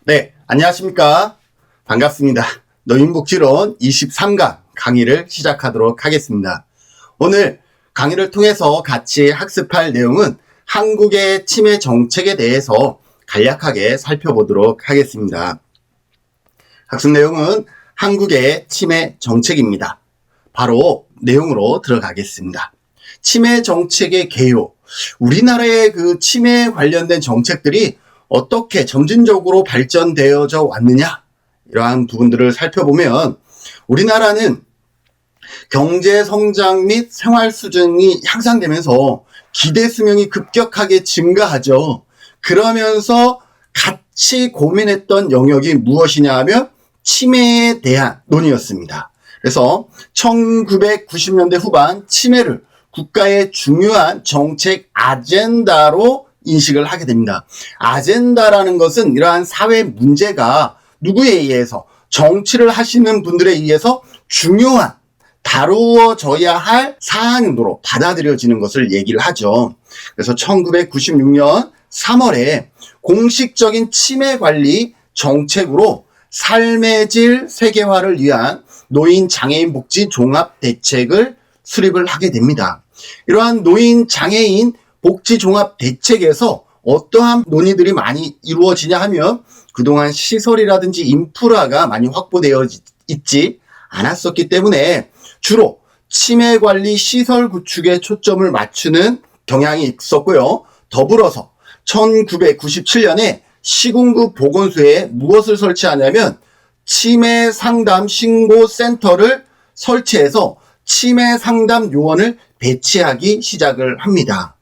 네, 안녕하십니까. 반갑습니다. 노인복지론 23강 강의를 시작하도록 하겠습니다. 오늘 강의를 통해서 같이 학습할 내용은 한국의 치매 정책에 대해서 간략하게 살펴보도록 하겠습니다. 학습 내용은 한국의 치매 정책입니다. 바로 내용으로 들어가겠습니다. 치매 정책의 개요. 우리나라의 그 치매 관련된 정책들이 어떻게 점진적으로 발전되어져 왔느냐, 이러한 부분들을 살펴보면 우리나라는 경제 성장 및 생활 수준이 향상되면서 기대 수명이 급격하게 증가하죠. 그러면서 같이 고민했던 영역이 무엇이냐 하면 치매에 대한 논의였습니다. 그래서 1990년대 후반 치매를 국가의 중요한 정책 아젠다로 인식을 하게 됩니다. 아젠다라는 것은 이러한 사회 문제가 누구에 의해서, 정치를 하시는 분들에 의해서 중요한 다루어져야 할 사안으로 받아들여지는 것을 얘기를 하죠. 그래서 1996년 3월에 공식적인 치매 관리 정책으로 삶의 질 세계화를 위한 노인 장애인 복지 종합 대책을 수립을 하게 됩니다. 이러한 노인 장애인 복지 종합 대책에서 어떠한 논의들이 많이 이루어지냐 하면 그동안 시설이라든지 인프라가 많이 확보되어 있지 않았었기 때문에 주로 치매 관리 시설 구축에 초점을 맞추는 경향이 있었고요. 더불어서 1997년에 시군구 보건소에 무엇을 설치하냐면 치매 상담 신고 센터를 설치해서 치매 상담 요원을 배치하기 시작을 합니다.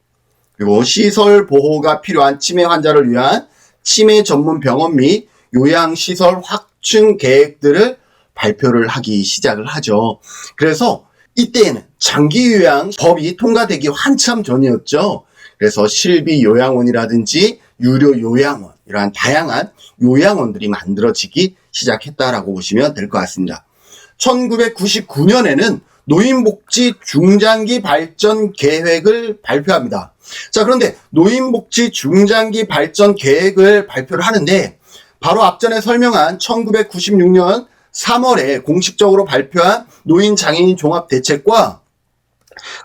그리고 시설 보호가 필요한 치매 환자를 위한 치매 전문 병원 및 요양시설 확충 계획들을 발표를 하기 시작을 하죠. 그래서 이때에는 장기요양법이 통과되기 한참 전이었죠. 그래서 실비 요양원이라든지 유료 요양원, 이러한 다양한 요양원들이 만들어지기 시작했다라고 보시면 될 것 같습니다. 1999년에는 노인복지 중장기 발전 계획을 발표합니다. 자, 그런데 노인복지 중장기 발전 계획을 발표를 하는데 바로 앞전에 설명한 1996년 3월에 공식적으로 발표한 노인 장애인 종합 대책과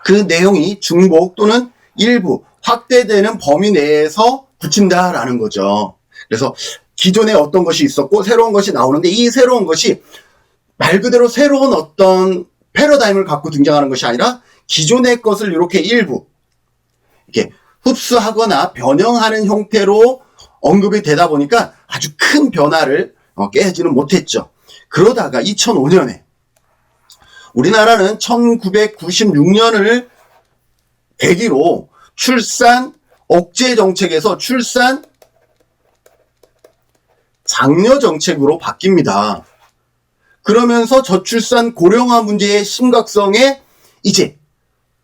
그 내용이 중복 또는 일부 확대되는 범위 내에서 붙인다라는 거죠. 그래서 기존에 어떤 것이 있었고 새로운 것이 나오는데 이 새로운 것이 말 그대로 새로운 어떤 패러다임을 갖고 등장하는 것이 아니라 기존의 것을 이렇게 일부 이렇게 흡수하거나 변형하는 형태로 언급이 되다 보니까 아주 큰 변화를 깨지는 못했죠. 그러다가 2005년에 우리나라는 1996년을 계기로 출산 억제 정책에서 출산 장려 정책으로 바뀝니다. 그러면서 저출산 고령화 문제의 심각성에 이제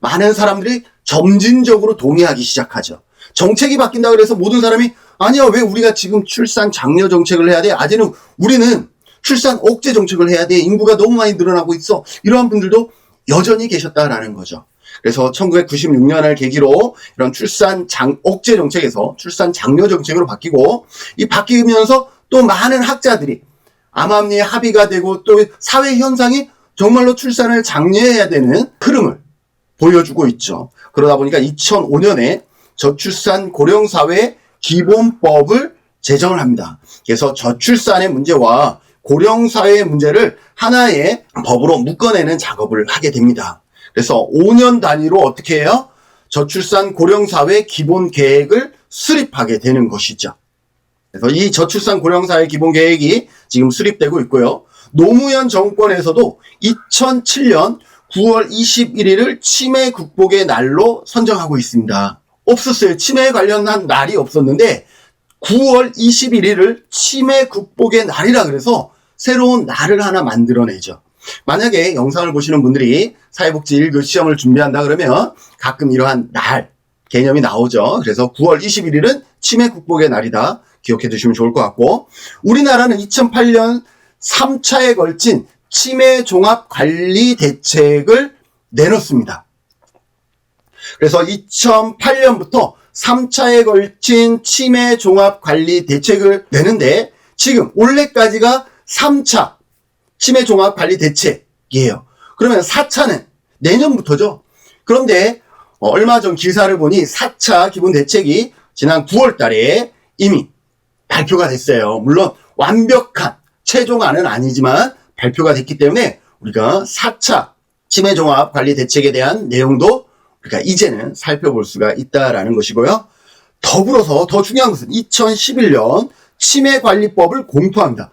많은 사람들이 점진적으로 동의하기 시작하죠. 정책이 바뀐다 그래서 모든 사람이 아니야, 왜 우리가 지금 출산 장려 정책을 해야 돼? 아직은 우리는 출산 억제 정책을 해야 돼. 인구가 너무 많이 늘어나고 있어. 이러한 분들도 여전히 계셨다라는 거죠. 그래서 1996년을 계기로 이런 출산 억제 정책에서 출산 장려 정책으로 바뀌고, 이 바뀌면서 또 많은 학자들이 암암리에 합의가 되고 또 사회 현상이 정말로 출산을 장려해야 되는 흐름을 보여주고 있죠. 그러다 보니까 2005년에 저출산 고령사회 기본법을 제정을 합니다. 그래서 저출산의 문제와 고령사회의 문제를 하나의 법으로 묶어내는 작업을 하게 됩니다. 그래서 5년 단위로 어떻게 해요? 저출산 고령사회 기본계획을 수립하게 되는 것이죠. 그래서 이 저출산 고령사회 기본계획이 지금 수립되고 있고요. 노무현 정권에서도 2007년 9월 21일을 치매 극복의 날로 선정하고 있습니다. 없었어요. 치매에 관련한 날이 없었는데 9월 21일을 치매 극복의 날이라 그래서 새로운 날을 하나 만들어내죠. 만약에 영상을 보시는 분들이 사회복지 1급 시험을 준비한다 그러면 가끔 이러한 날 개념이 나오죠. 그래서 9월 21일은 치매 극복의 날이다. 기억해 두시면 좋을 것 같고, 우리나라는 2008년 3차에 걸친 치매 종합 관리 대책을 내놓습니다. 그래서 2008년부터 3차에 걸친 치매 종합 관리 대책을 내는데 지금 올해까지가 3차 치매종합관리대책이에요. 그러면 4차는 내년부터죠. 그런데 얼마 전 기사를 보니 4차 기본대책이 지난 9월 달에 이미 발표가 됐어요. 물론 완벽한 최종안은 아니지만 발표가 됐기 때문에 우리가 4차 치매종합관리대책에 대한 내용도 우리가 이제는 살펴볼 수가 있다라는 것이고요. 더불어서 더 중요한 것은 2011년 치매관리법을 공포합니다.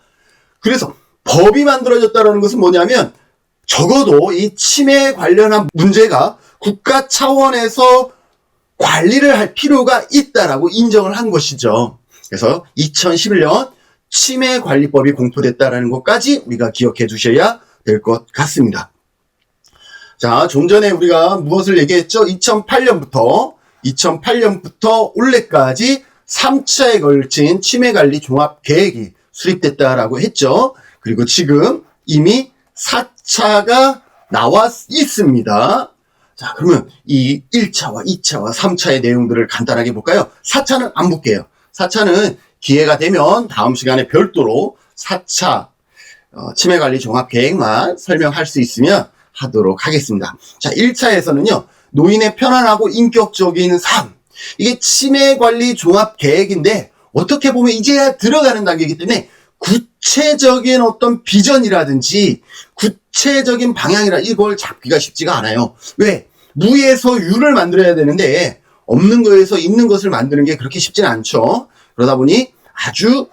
그래서 법이 만들어졌다는 것은 뭐냐면 적어도 이 치매 관련한 문제가 국가 차원에서 관리를 할 필요가 있다라고 인정을 한 것이죠. 그래서 2011년 치매관리법이 공포됐다라는 것까지 우리가 기억해 두셔야 될 것 같습니다. 자, 좀 전에 우리가 무엇을 얘기했죠? 2008년부터 올해까지 3차에 걸친 치매관리 종합계획이 수립됐다라고 했죠. 그리고 지금 이미 4차가 나와 있습니다. 자, 그러면 이 1차와 2차와 3차의 내용들을 간단하게 볼까요? 4차는 안 볼게요. 4차는 기회가 되면 다음 시간에 별도로 4차 치매관리 종합계획만 설명할 수 있으면 하도록 하겠습니다. 자, 1차에서는요, 노인의 편안하고 인격적인 삶. 이게 치매관리 종합계획인데, 어떻게 보면 이제야 들어가는 단계이기 때문에 구체적인 어떤 비전이라든지 구체적인 방향이라 이걸 잡기가 쉽지가 않아요. 왜? 무에서 유를 만들어야 되는데 없는 거에서 있는 것을 만드는 게 그렇게 쉽지는 않죠. 그러다 보니 아주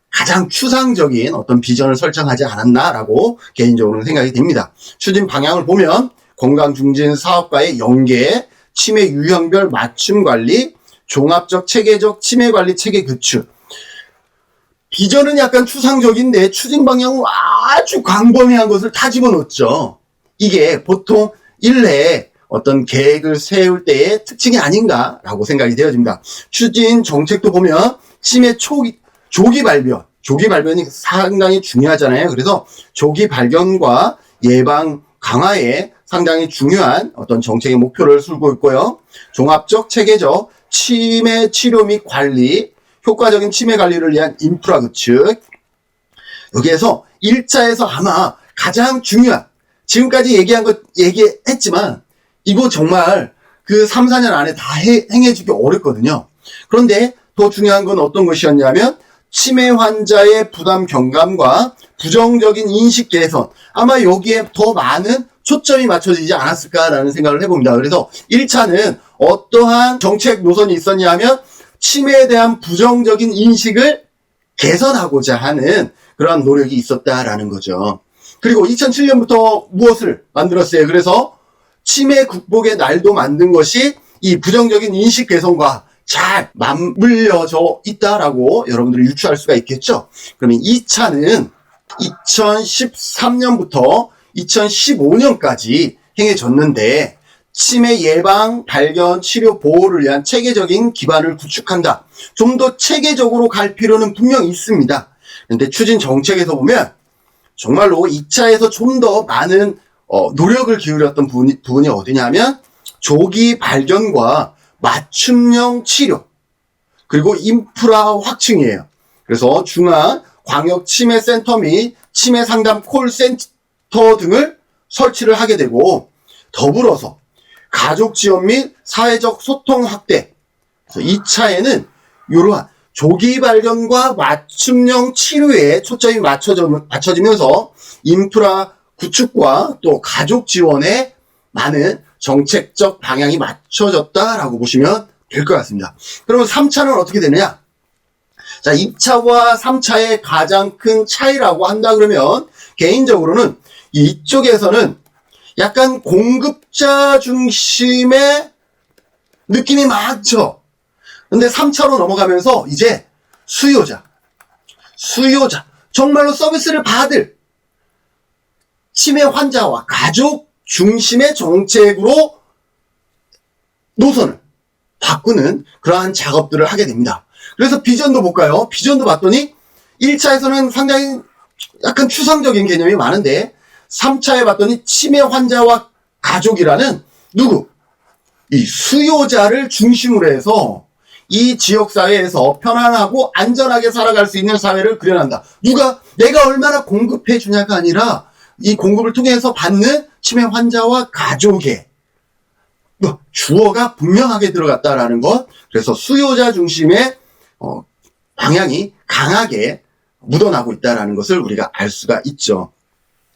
가장 추상적인 어떤 비전을 설정하지 않았나라고 개인적으로는 생각이 됩니다. 추진 방향을 보면 건강중진 사업과의 연계, 치매 유형별 맞춤 관리, 종합적 체계적 치매 관리 체계 구축. 비전은 약간 추상적인데 추진 방향은 아주 광범위한 것을 다 집어넣었죠. 이게 보통 일례 어떤 계획을 세울 때의 특징이 아닌가라고 생각이 되어집니다. 추진 정책도 보면 치매 조기 발견이 상당히 중요하잖아요. 그래서 조기 발견과 예방 강화에 상당히 중요한 어떤 정책의 목표를 쓰고 있고요. 종합적 체계적 치매 치료 및 관리, 효과적인 치매 관리를 위한 인프라 구축. 여기에서 1차에서 아마 가장 중요한, 지금까지 얘기했지만 이거 정말 그 3, 4년 안에 다 행해주기 어렵거든요. 그런데 더 중요한 건 어떤 것이었냐면 치매 환자의 부담 경감과 부정적인 인식 개선. 아마 여기에 더 많은 초점이 맞춰지지 않았을까라는 생각을 해봅니다. 그래서 1차는 어떠한 정책 노선이 있었냐면 치매에 대한 부정적인 인식을 개선하고자 하는 그러한 노력이 있었다라는 거죠. 그리고 2007년부터 무엇을 만들었어요? 그래서 치매 극복의 날도 만든 것이 이 부정적인 인식 개선과 잘 맞물려져 있다라고 여러분들이 유추할 수가 있겠죠. 그러면 2차는 2013년부터 2015년까지 행해졌는데 치매 예방, 발견, 치료, 보호를 위한 체계적인 기반을 구축한다. 좀 더 체계적으로 갈 필요는 분명히 있습니다. 그런데 추진 정책에서 보면 정말로 2차에서 좀 더 많은 노력을 기울였던 부분이 어디냐면 조기 발견과 맞춤형 치료 그리고 인프라 확충이에요. 그래서 중앙 광역 치매 센터 및 치매 상담 콜센터 등을 설치를 하게 되고 더불어서 가족 지원 및 사회적 소통 확대. 그래서 2차에는 이러한 조기 발견과 맞춤형 치료에 초점이 맞춰지면서 인프라 구축과 또 가족 지원에 많은 정책적 방향이 맞춰졌다라고 보시면 될 것 같습니다. 그러면 3차는 어떻게 되느냐? 자, 2차와 3차의 가장 큰 차이라고 한다 그러면 개인적으로는 이쪽에서는 약간 공급자 중심의 느낌이 많죠. 근데 3차로 넘어가면서 이제 수요자, 정말로 서비스를 받을 치매 환자와 가족 중심의 정책으로 노선을 바꾸는 그러한 작업들을 하게 됩니다. 그래서 비전도 볼까요? 비전도 봤더니 1차에서는 상당히 약간 추상적인 개념이 많은데 3차에 봤더니 치매 환자와 가족이라는 이 수요자를 중심으로 해서 이 지역사회에서 편안하고 안전하게 살아갈 수 있는 사회를 그려낸다. 누가? 내가 얼마나 공급해 주냐가 아니라 이 공급을 통해서 받는 치매 환자와 가족의 주어가 분명하게 들어갔다라는 것. 그래서 수요자 중심의 방향이 강하게 묻어나고 있다라는 것을 우리가 알 수가 있죠.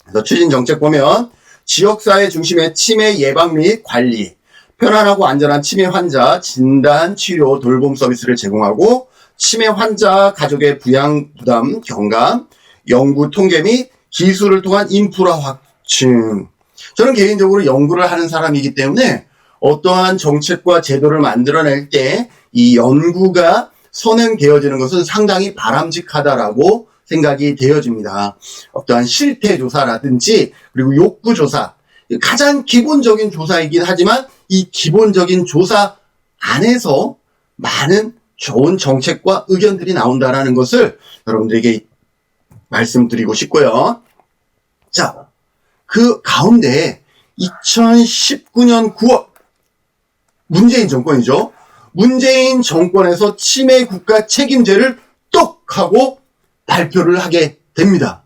그래서 추진 정책 보면 지역사회 중심의 치매 예방 및 관리, 편안하고 안전한 치매 환자 진단, 치료, 돌봄 서비스를 제공하고 치매 환자 가족의 부양 부담 경감, 연구 통계 및 기술을 통한 인프라 확충. 저는 개인적으로 연구를 하는 사람이기 때문에 어떠한 정책과 제도를 만들어낼 때 이 연구가 선행되어지는 것은 상당히 바람직하다라고 생각이 되어집니다. 어떠한 실태 조사라든지 그리고 욕구 조사, 가장 기본적인 조사이긴 하지만 이 기본적인 조사 안에서 많은 좋은 정책과 의견들이 나온다라는 것을 여러분들에게 말씀드리고 싶고요. 자, 그 가운데 2019년 9월 문재인 정권이죠. 문재인 정권에서 치매 국가 책임제를 똑 하고 발표를 하게 됩니다.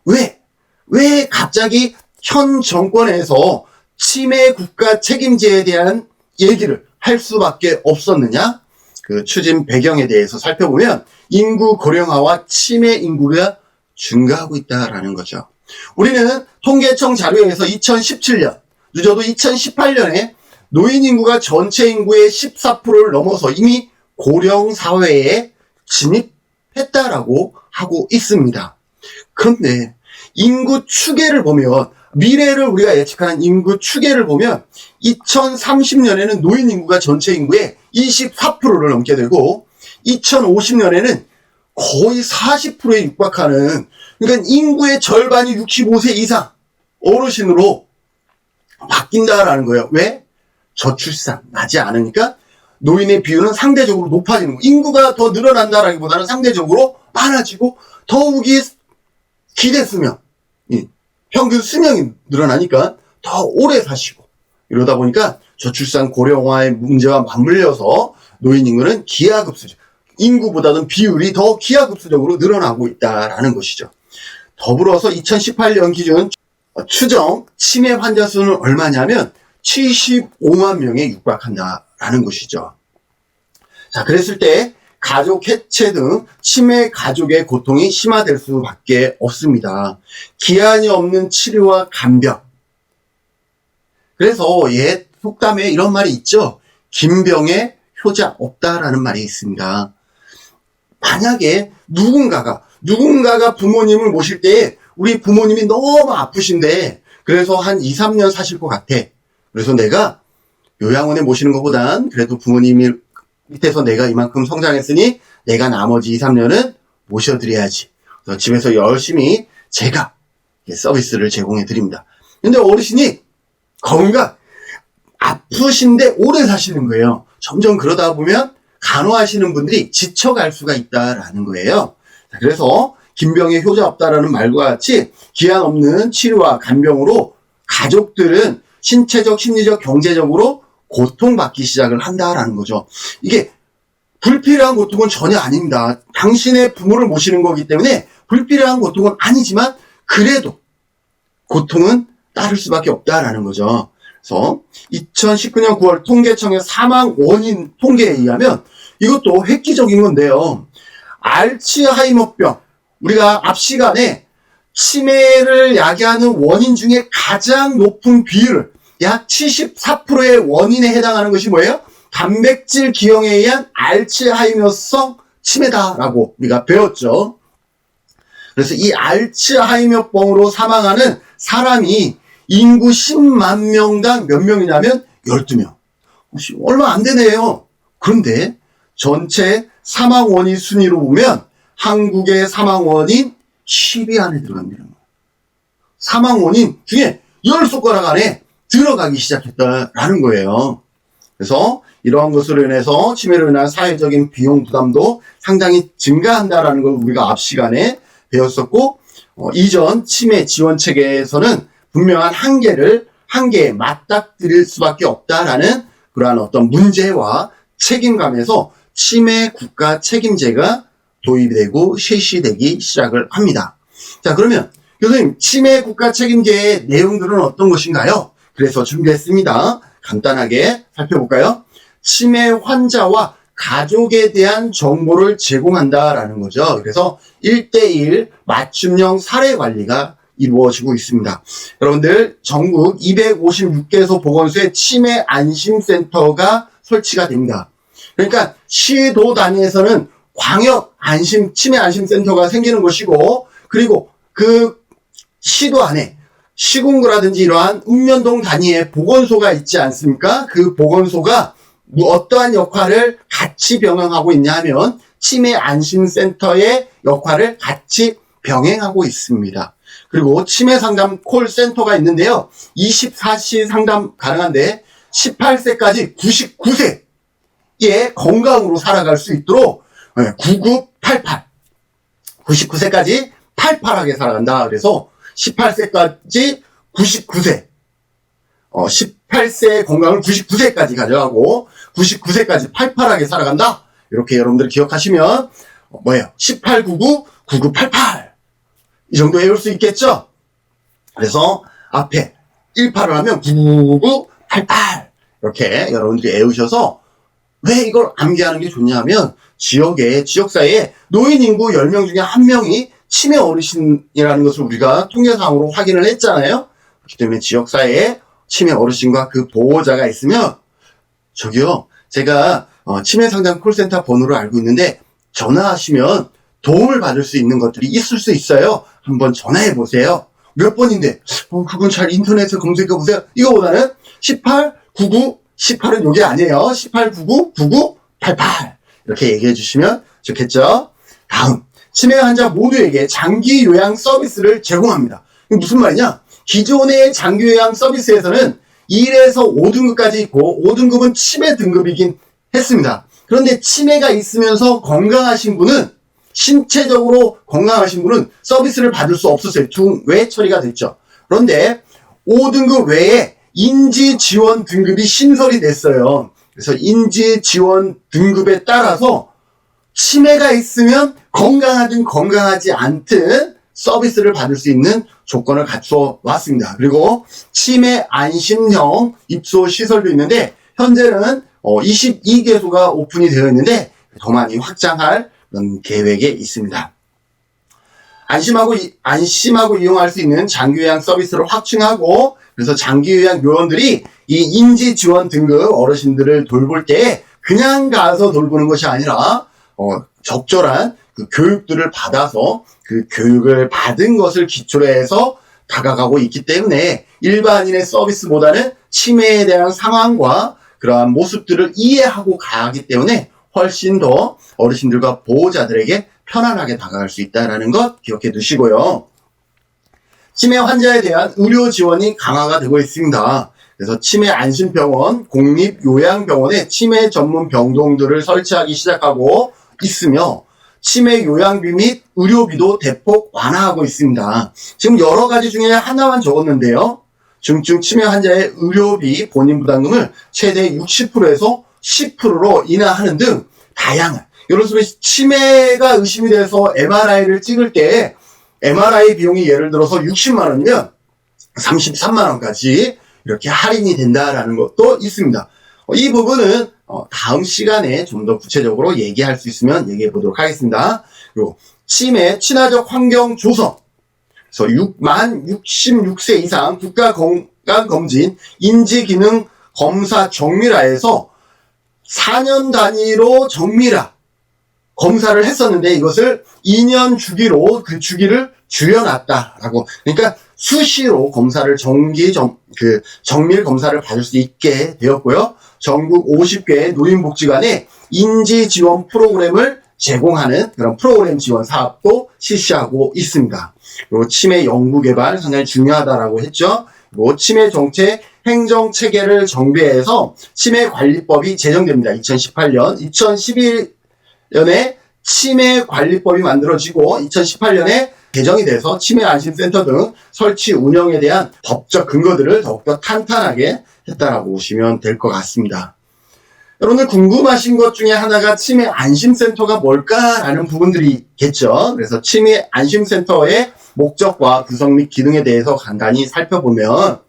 왜 갑자기 현 정권에서 치매 국가 책임제에 대한 얘기를 할 수밖에 없었느냐? 그 추진 배경에 대해서 살펴보면 인구 고령화와 치매 인구가 증가하고 있다라는 거죠. 우리는 통계청 자료에서 2017년, 늦어도 2018년에 노인 인구가 전체 인구의 14%를 넘어서 이미 고령 사회에 진입했다라고 하고 있습니다. 그런데 인구 추계를 보면, 미래를 우리가 예측하는 인구 추계를 보면 2030년에는 노인 인구가 전체 인구의 24%를 넘게 되고 2050년에는 거의 40%에 육박하는, 그러니까 인구의 절반이 65세 이상 어르신으로 바뀐다라는 거예요. 왜? 저출산 나지 않으니까 노인의 비율은 상대적으로 높아지는 거예요. 인구가 더 늘어난다라기보다는 상대적으로 많아지고 더욱이 기대 수명, 평균 수명이 늘어나니까 더 오래 사시고, 이러다 보니까 저출산 고령화의 문제와 맞물려서 노인 인구는 기하급수적, 인구보다는 비율이 더 기하급수적으로 늘어나고 있다라는 것이죠. 더불어서 2018년 기준 추정 치매 환자 수는 얼마냐면 75만 명에 육박한다라는 것이죠. 자, 그랬을 때 가족 해체 등 치매 가족의 고통이 심화될 수밖에 없습니다. 기한이 없는 치료와 간병. 그래서 옛 속담에 이런 말이 있죠. 긴병에 효자 없다라는 말이 있습니다. 만약에 누군가가 부모님을 모실 때에 우리 부모님이 너무 아프신데 그래서 한 2, 3년 사실 것 같아. 그래서 내가 요양원에 모시는 것보단 그래도 부모님이 밑에서 내가 이만큼 성장했으니 내가 나머지 2, 3년은 모셔드려야지. 그래서 집에서 열심히 제가 서비스를 제공해 드립니다. 근데 어르신이 아프신데 오래 사시는 거예요. 점점 그러다 보면 간호하시는 분들이 지쳐갈 수가 있다라는 거예요. 그래서 긴병에 효자 없다라는 말과 같이 기한 없는 치료와 간병으로 가족들은 신체적, 심리적, 경제적으로 고통받기 시작을 한다라는 거죠. 이게 불필요한 고통은 전혀 아닙니다. 당신의 부모를 모시는 거기 때문에 불필요한 고통은 아니지만 그래도 고통은 따를 수밖에 없다라는 거죠. 그래서 2019년 9월 통계청의 사망 원인 통계에 의하면 이것도 획기적인 건데요. 알츠하이머병, 우리가 앞 시간에 치매를 야기하는 원인 중에 가장 높은 비율을 약 74%의 원인에 해당하는 것이 뭐예요? 단백질 기형에 의한 알츠하이머성 치매다라고 우리가 배웠죠. 그래서 이 알츠하이머병으로 사망하는 사람이 인구 10만 명당 몇 명이냐면 12명. 얼마 안 되네요. 그런데 전체 사망 원인 순위로 보면 한국의 사망 원인 10위 안에 들어간다는 거예요. 사망 원인 중에 10손가락 안에 들어가기 시작했다라는 거예요. 그래서 이러한 것으로 인해서 치매로 인한 사회적인 비용 부담도 상당히 증가한다라는 걸 우리가 앞 시간에 배웠었고, 이전 치매 지원 체계에서는 분명한 한계에 맞닥뜨릴 수밖에 없다라는 그러한 어떤 문제와 책임감에서 치매 국가 책임제가 도입되고 실시되기 시작을 합니다. 자, 그러면 교수님, 치매 국가 책임제의 내용들은 어떤 것인가요? 그래서 준비했습니다. 간단하게 살펴볼까요? 치매 환자와 가족에 대한 정보를 제공한다라는 거죠. 그래서 1:1 맞춤형 사례 관리가 이루어지고 있습니다. 여러분들, 전국 256개소 보건소에 치매 안심센터가 설치가 됩니다. 그러니까 시도 단위에서는 광역 치매 안심센터가 생기는 것이고, 그리고 그 시도 안에 시군구라든지 이러한 읍면동 단위의 보건소가 있지 않습니까? 그 보건소가 어떠한 역할을 같이 병행하고 있냐 하면 치매 안심센터의 역할을 같이 병행하고 있습니다. 그리고 치매 상담 콜센터가 있는데요. 24시 상담 가능한데 18세까지 99세의 건강으로 살아갈 수 있도록 9988 99세까지 팔팔하게 살아간다. 그래서 18세까지 99세 18세의 건강을 99세까지 가져가고 99세까지 팔팔하게 살아간다. 이렇게 여러분들 기억하시면 뭐예요? 1899 9988 이 정도 외울 수 있겠죠? 그래서 앞에 18을 하면 9988 이렇게 여러분들이 외우셔서 왜 이걸 암기하는 게 좋냐 하면 지역사회에 노인 인구 10명 중에 1명이 치매 어르신이라는 것을 우리가 통계상으로 확인을 했잖아요. 그렇기 때문에 지역사회에 치매 어르신과 그 보호자가 있으면 저기요, 제가 치매 상담 콜센터 번호를 알고 있는데 전화하시면 도움을 받을 수 있는 것들이 있을 수 있어요. 한번 전화해 보세요. 몇 번인데 그건 잘 인터넷에 검색해 보세요. 이거보다는 1899 18은 요게 아니에요. 1899 9988 이렇게 얘기해 주시면 좋겠죠. 다음, 치매 환자 모두에게 장기 요양 서비스를 제공합니다. 이게 무슨 말이냐? 기존의 장기 요양 서비스에서는 1에서 5등급까지 있고 5등급은 치매 등급이긴 했습니다. 그런데 치매가 있으면서 건강하신 분은, 신체적으로 건강하신 분은 서비스를 받을 수 없었어요. 외 처리가 됐죠. 그런데 5등급 외에 인지지원 등급이 신설이 됐어요. 그래서 인지지원 등급에 따라서 치매가 있으면 건강하든 건강하지 않든 서비스를 받을 수 있는 조건을 갖춰 왔습니다. 그리고 치매 안심형 입소 시설도 있는데 현재는 22개소가 오픈이 되어 있는데 더 많이 확장할 그런 계획에 있습니다. 안심하고 이용할 수 있는 장기요양 서비스를 확충하고, 그래서 장기요양 요원들이 이 인지지원 등급 어르신들을 돌볼 때 그냥 가서 돌보는 것이 아니라 적절한 그 교육들을 받아서 그 교육을 받은 것을 기초로 해서 다가가고 있기 때문에 일반인의 서비스보다는 치매에 대한 상황과 그러한 모습들을 이해하고 가기 때문에 훨씬 더 어르신들과 보호자들에게 편안하게 다가갈 수 있다는 것 기억해 두시고요. 치매 환자에 대한 의료 지원이 강화가 되고 있습니다. 그래서 치매 안심병원, 공립요양병원에 치매 전문 병동들을 설치하기 시작하고 있으며 치매 요양비 및 의료비도 대폭 완화하고 있습니다. 지금 여러 가지 중에 하나만 적었는데요. 중증 치매 환자의 의료비 본인 부담금을 최대 60%에서 10%로 인하하는 등 다양한, 예를 들어서 치매가 의심이 돼서 MRI를 찍을 때 MRI 비용이 예를 들어서 60만 원이면 33만 원까지 이렇게 할인이 된다라는 것도 있습니다. 이 부분은 다음 시간에 좀 더 구체적으로 얘기할 수 있으면 얘기해 보도록 하겠습니다. 그리고 치매 친화적 환경 조성, 그래서 만 66세 이상 국가건강검진 인지기능 검사 정밀화에서 4년 단위로 정밀화 검사를 했었는데 이것을 2년 주기로 그 주기를 줄여놨다라고. 그러니까 수시로 검사를 정밀 검사를 받을 수 있게 되었고요. 전국 50개의 노인복지관에 인지 지원 프로그램을 제공하는 그런 프로그램 지원 사업도 실시하고 있습니다. 그리고 치매 연구 개발 상당히 중요하다라고 했죠. 그리고 치매 정책 행정 체계를 정비해서 치매 관리법이 제정됩니다. 2018년, 2011년에 치매 관리법이 만들어지고 2018년에 개정이 돼서 치매 안심센터 등 설치 운영에 대한 법적 근거들을 더욱더 탄탄하게 했다라고 보시면 될 것 같습니다. 여러분들 궁금하신 것 중에 하나가 치매 안심센터가 뭘까라는 부분들이겠죠. 그래서 치매 안심센터의 목적과 구성 및 기능에 대해서 간단히 살펴보면,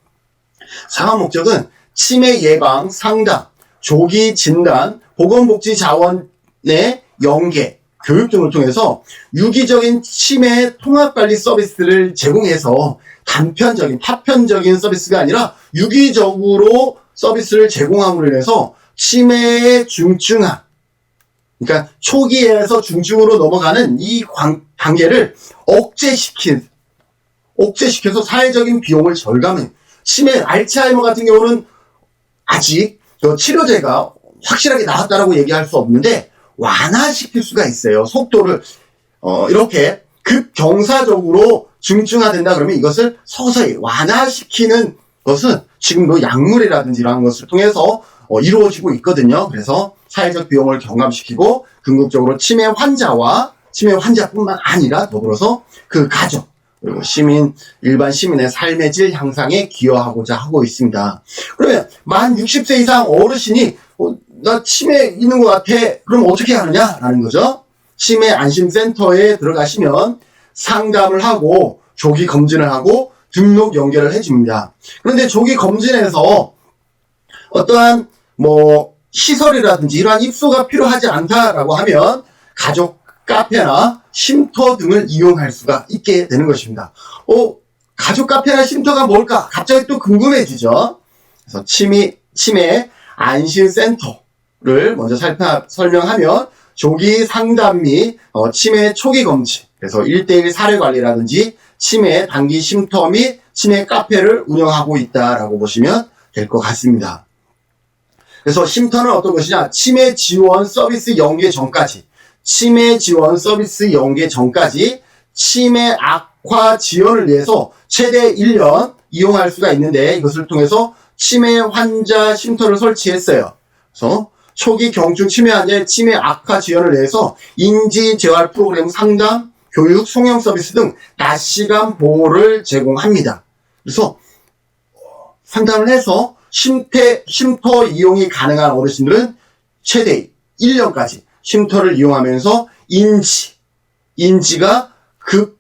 상업 목적은 치매 예방, 상담, 조기 진단, 보건복지자원의 연계, 교육 등을 통해서 유기적인 치매 통합관리 서비스를 제공해서 단편적인, 파편적인 서비스가 아니라 유기적으로 서비스를 제공함으로 인해서 치매의 중증화, 그러니까 초기에서 중증으로 넘어가는 이 단계를 억제시켜서 사회적인 비용을 절감해. 치매, 알츠하이머 같은 경우는 아직 치료제가 확실하게 나왔다라고 얘기할 수 없는데 완화시킬 수가 있어요. 속도를 이렇게 급경사적으로 중증화된다 그러면 이것을 서서히 완화시키는 것은 지금도 약물이라든지 이런 것을 통해서 이루어지고 있거든요. 그래서 사회적 비용을 경감시키고 궁극적으로 치매 환자뿐만 아니라 더불어서 그 가족, 그리고 일반 시민의 삶의 질 향상에 기여하고자 하고 있습니다. 그러면 만 60세 이상 어르신이 나 치매 있는 것 같아. 그럼 어떻게 하느냐라는 거죠. 치매 안심센터에 들어가시면 상담을 하고 조기 검진을 하고 등록 연결을 해줍니다. 그런데 조기 검진에서 어떠한 시설이라든지 이러한 입소가 필요하지 않다라고 하면 가족 카페나 쉼터 등을 이용할 수가 있게 되는 것입니다. 가족 카페나 쉼터가 뭘까? 갑자기 또 궁금해지죠. 그래서 치매 안심센터를 먼저 설명하면 조기 상담 및 치매 초기 검진, 그래서 1:1 사례 관리라든지 치매 단기 쉼터 및 치매 카페를 운영하고 있다라고 보시면 될 것 같습니다. 그래서 쉼터는 어떤 것이냐? 치매 지원 서비스 연계 전까지 치매 악화 지원을 위해서 최대 1년 이용할 수가 있는데 이것을 통해서 치매 환자 쉼터를 설치했어요. 그래서 초기 경증 치매 환자의 치매 악화 지원을 위해서 인지 재활 프로그램 상담, 교육, 송영 서비스 등 낮 시간 보호를 제공합니다. 그래서 상담을 해서 쉼터 이용이 가능한 어르신들은 최대 1년까지 쉼터를 이용하면서 인지가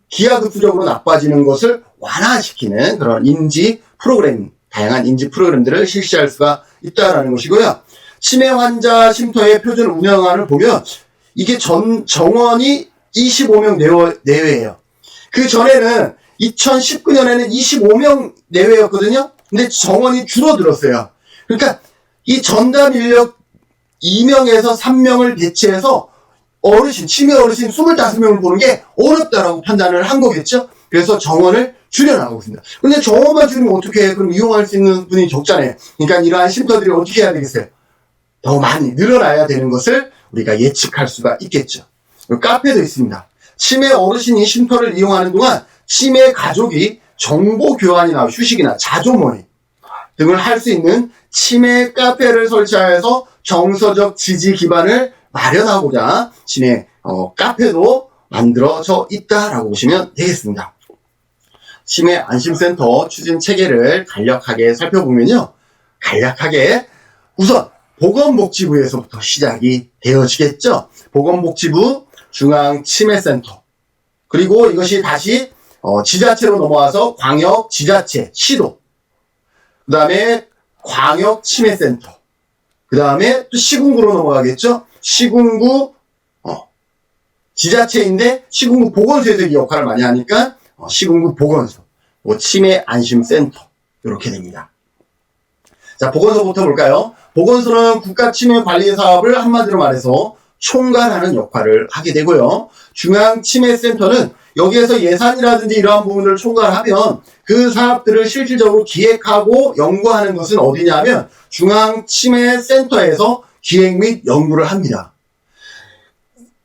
기하급수적으로 나빠지는 것을 완화시키는 그런 인지 프로그램, 다양한 인지 프로그램들을 실시할 수가 있다는 것이고요. 치매 환자 쉼터의 표준 운영안을 보면 이게 정원이 25명 내외예요. 그 전에는 2019년에는 25명 내외였거든요. 근데 정원이 줄어들었어요. 그러니까 이 전담 인력 2명에서 3명을 배치해서 치매 어르신 25명을 보는 게 어렵다라고 판단을 한 거겠죠. 그래서 정원을 줄여나가고 있습니다. 근데 정원만 줄이면 어떻게 해? 그럼 이용할 수 있는 분이 적잖아요. 그러니까 이러한 쉼터들이 어떻게 해야 되겠어요? 더 많이 늘어나야 되는 것을 우리가 예측할 수가 있겠죠. 카페도 있습니다. 치매 어르신이 쉼터를 이용하는 동안 치매 가족이 정보 교환이나 휴식이나 자조모임 등을 할 수 있는 치매 카페를 설치하여서 정서적 지지 기반을 마련하고자 치매 카페도 만들어져 있다라고 보시면 되겠습니다. 치매 안심센터 추진 체계를 간략하게 살펴보면요. 우선 보건복지부에서부터 시작이 되어지겠죠. 보건복지부 중앙치매센터, 그리고 이것이 다시 지자체로 넘어와서 광역, 지자체, 시도, 그 다음에 광역치매센터, 그 다음에 또 시군구로 넘어가겠죠. 시군구 지자체인데 시군구 보건소에서 이 역할을 많이 하니까 시군구 보건소, 치매 안심센터 이렇게 됩니다. 자, 보건소부터 볼까요? 보건소는 국가치매관리 사업을 한마디로 말해서 총괄하는 역할을 하게 되고요. 중앙치매센터는 여기에서 예산이라든지 이러한 부분을 총괄하면 그 사업들을 실질적으로 기획하고 연구하는 것은 어디냐면 중앙치매센터에서 기획 및 연구를 합니다.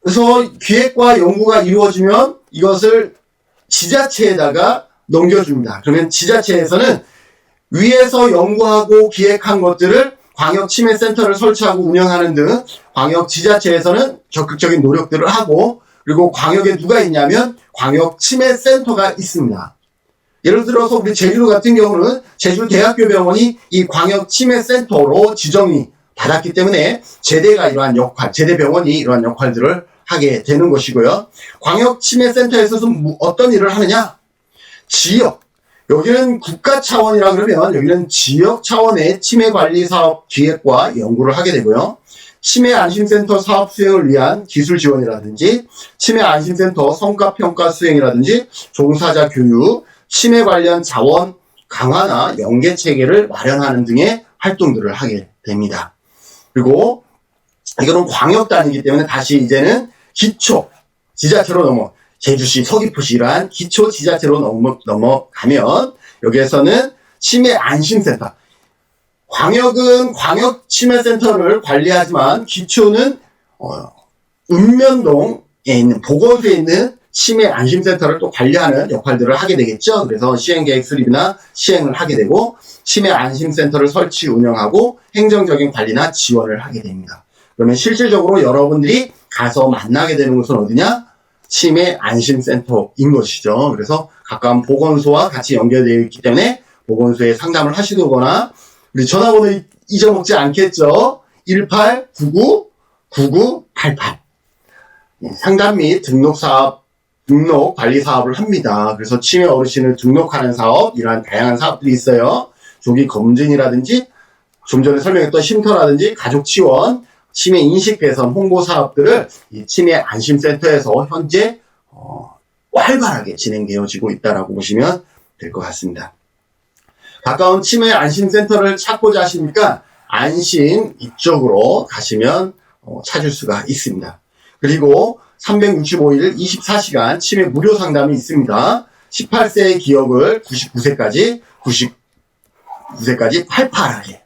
그래서 기획과 연구가 이루어지면 이것을 지자체에다가 넘겨줍니다. 그러면 지자체에서는 위에서 연구하고 기획한 것들을 광역치매센터를 설치하고 운영하는 등 광역 지자체에서는 적극적인 노력들을 하고, 그리고 광역에 누가 있냐면 광역치매센터가 있습니다. 예를 들어서 우리 제주도 같은 경우는 제주대학교병원이 이 광역치매센터로 지정이 받았기 때문에 제대가 이러한 역할, 제대병원이 이러한 역할들을 하게 되는 것이고요. 광역치매센터에서도 어떤 일을 하느냐? 지역, 여기는 국가 차원이라 그러면 여기는 지역 차원의 치매관리사업 기획과 연구를 하게 되고요. 치매안심센터 사업 수행을 위한 기술 지원이라든지 치매안심센터 성과평가 수행이라든지 종사자 교육, 치매 관련 자원 강화나 연계체계를 마련하는 등의 활동들을 하게 됩니다. 그리고 이거는 광역단위이기 때문에 다시 이제는 기초 지자체로 제주시, 서귀포시 이러한 기초 지자체로 넘어가면 여기에서는 치매안심센터, 광역은 광역치매센터를 관리하지만 기초는 읍면동에 있는 보건소에 있는 치매안심센터를 또 관리하는 역할들을 하게 되겠죠. 그래서 시행계획 수립이나 시행을 하게 되고 치매안심센터를 설치 운영하고 행정적인 관리나 지원을 하게 됩니다. 그러면 실질적으로 여러분들이 가서 만나게 되는 곳은 어디냐? 치매안심센터인 것이죠. 그래서 가까운 보건소와 같이 연결되어 있기 때문에 보건소에 상담을 하시거나 우리 전화번호 잊어먹지 않겠죠? 1899-9988 상담 및 등록 관리 사업을 합니다. 그래서 치매 어르신을 등록하는 사업, 이러한 다양한 사업들이 있어요. 조기 검진이라든지 좀 전에 설명했던 쉼터라든지 가족 지원, 치매 인식 개선 홍보 사업들을 이 치매 안심센터에서 현재 활발하게 진행되어지고 있다라고 보시면 될 것 같습니다. 가까운 치매 안심센터를 찾고자 하십니까? 안심 이쪽으로 가시면 찾을 수가 있습니다. 그리고 365일 24시간 치매 무료 상담이 있습니다. 18세의 기억을 99세까지 팔팔하게.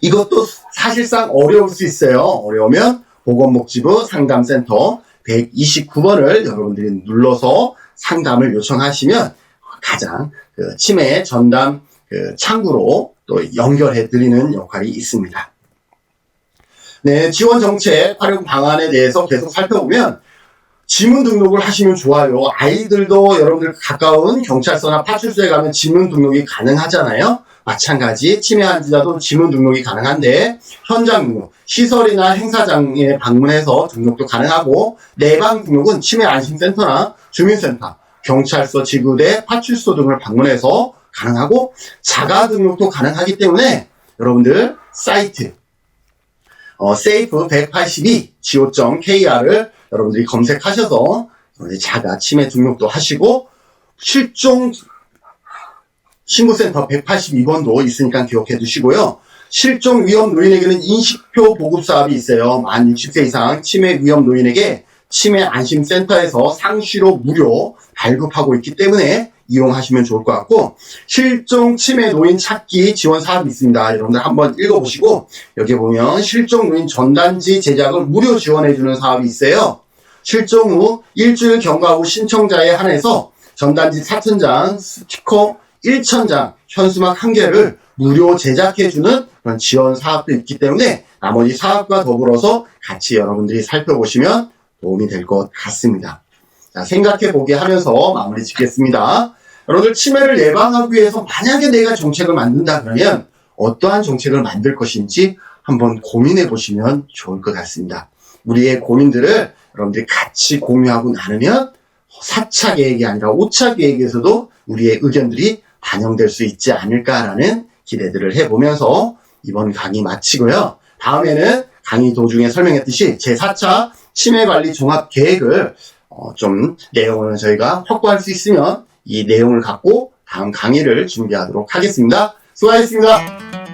이것도 사실상 어려울 수 있어요. 어려우면 보건복지부 상담센터 129번을 여러분들이 눌러서 상담을 요청하시면 가장 치매 전담 창구로 또 연결해 드리는 역할이 있습니다. 네, 지원 정책 활용 방안에 대해서 계속 살펴보면 지문 등록을 하시면 좋아요. 아이들도 여러분들 가까운 경찰서나 파출소에 가면 지문 등록이 가능하잖아요. 마찬가지 치매 환자도 지문 등록이 가능한데 현장 등록, 시설이나 행사장에 방문해서 등록도 가능하고 내방 등록은 치매 안심센터나 주민센터, 경찰서, 지구대, 파출소 등을 방문해서 가능하고 자가 등록도 가능하기 때문에 여러분들 사이트 safe182.go.kr을 여러분들이 검색하셔서 자가 치매 등록도 하시고 실종 신고센터 182번도 있으니까 기억해 두시고요. 실종 위험 노인에게는 인식표 보급 사업이 있어요. 만 60세 이상 치매 위험 노인에게 치매 안심센터에서 상시로 무료 발급하고 있기 때문에 이용하시면 좋을 것 같고 실종 치매 노인 찾기 지원 사업이 있습니다. 여러분들 한번 읽어보시고 여기 보면 실종 노인 전단지 제작을 무료 지원해주는 사업이 있어요. 실종 후 일주일 경과 후 신청자에 한해서 전단지 4,000장, 스티커 1,000장, 현수막 1개를 무료 제작해주는 그런 지원 사업도 있기 때문에 나머지 사업과 더불어서 같이 여러분들이 살펴보시면 도움이 될 것 같습니다. 자, 생각해보게 하면서 마무리 짓겠습니다. 여러분들 치매를 예방하기 위해서 만약에 내가 정책을 만든다 그러면 어떠한 정책을 만들 것인지 한번 고민해 보시면 좋을 것 같습니다. 우리의 고민들을 여러분들이 같이 공유하고 나누면 4차 계획이 아니라 5차 계획에서도 우리의 의견들이 반영될 수 있지 않을까라는 기대들을 해보면서 이번 강의 마치고요. 다음에는 강의 도중에 설명했듯이 제4차 치매관리 종합계획을 좀 내용을 저희가 확보할 수 있으면 이 내용을 갖고 다음 강의를 준비하도록 하겠습니다. 수고하셨습니다.